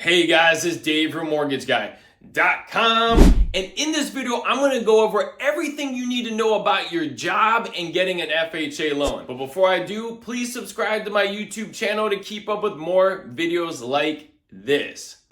Hey guys, it's Dave from MortgageGuy.com, and in this video I'm going to go over everything you need to know about your job and getting an FHA loan. But before I do, please subscribe to my YouTube channel to keep up with more videos like this.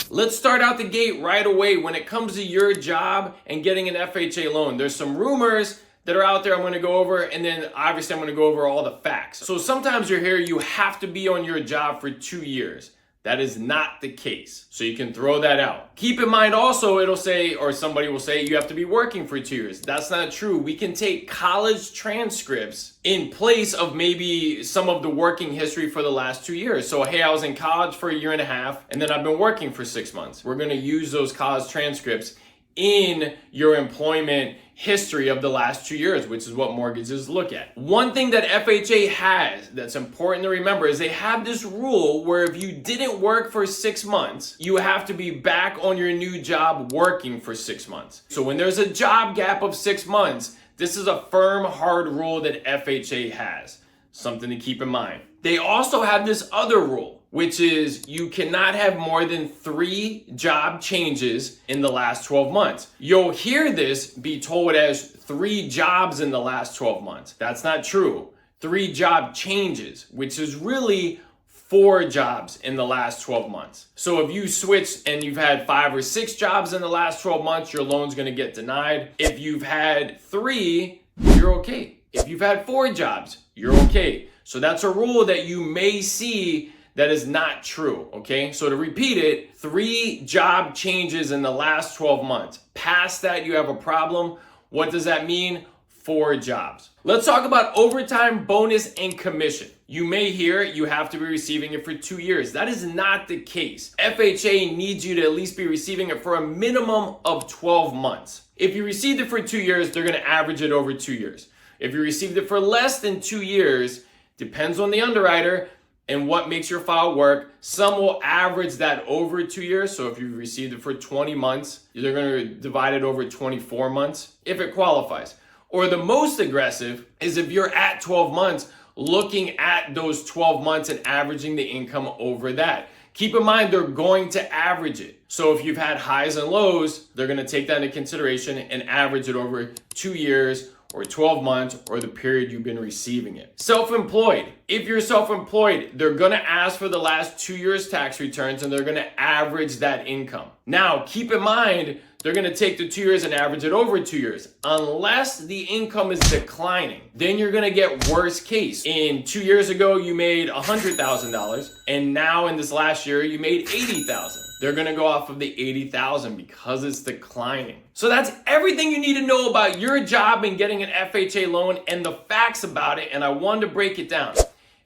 Let's start out the gate right away when it comes to your job and getting an FHA loan. There's some rumors that are out there I'm going to go over, and then obviously I'm going to go over all the facts. So sometimes you're here, you have to be on your job for 2 years. That is not the case. So you can throw that out. Keep in mind also, it'll say, or somebody will say, you have to be working for 2 years. That's not true. We can take college transcripts in place of maybe some of the working history for the last 2 years. So, hey, I was in college for 1.5 years, and then I've been working for 6 months. We're going to use those college transcripts in your employment history of the last 2 years, which is what mortgages look at. One thing that FHA has that's important to remember is they have this rule where if you didn't work for 6 months, you have to be back on your new job working for 6 months. So when there's a job gap of 6 months, this is a firm, hard rule that FHA has. Something to keep in mind. They also have this other rule, which is you cannot have more than 3 job changes in the last 12 months. You'll hear this be told as 3 jobs in the last 12 months. That's not true. 3 job changes, which is really 4 jobs in the last 12 months. So if you switch and you've had 5 or 6 jobs in the last 12 months, your loan's gonna get denied. If you've had 3, you're okay. If you've had 4 jobs, you're okay. So that's a rule that you may see that is not true, okay? So to repeat it, 3 job changes in the last 12 months. Past that, you have a problem. What does that mean? 4 jobs. Let's talk about overtime, bonus, and commission. You may hear you have to be receiving it for 2 years. That is not the case. FHA needs you to at least be receiving it for a minimum of 12 months. If you received it for 2 years, they're gonna average it over 2 years. If you received it for less than 2 years, depends on the underwriter and what makes your file work. Some will average that over 2 years. So if you received it for 20 months, they're going to divide it over 24 months if it qualifies. Or the most aggressive is if you're at 12 months, looking at those 12 months and averaging the income over that. Keep in mind, they're going to average it. So if you've had highs and lows, they're going to take that into consideration and average it over 2 years or 12 months, or the period you've been receiving it. Self-employed. If you're self-employed, they're gonna ask for the last 2 years' tax returns and they're gonna average that income. Now, keep in mind, they're gonna take the 2 years and average it over 2 years. Unless the income is declining, then you're gonna get worst case. In 2 years ago, you made $100,000, and now in this last year, you made $80,000. They're gonna go off of the $80,000 because it's declining. So that's everything you need to know about your job and getting an FHA loan and the facts about it, and I wanted to break it down.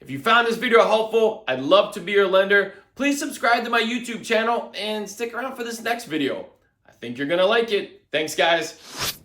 If you found this video helpful, I'd love to be your lender. Please subscribe to my YouTube channel and stick around for this next video. I think you're gonna like it. Thanks, guys.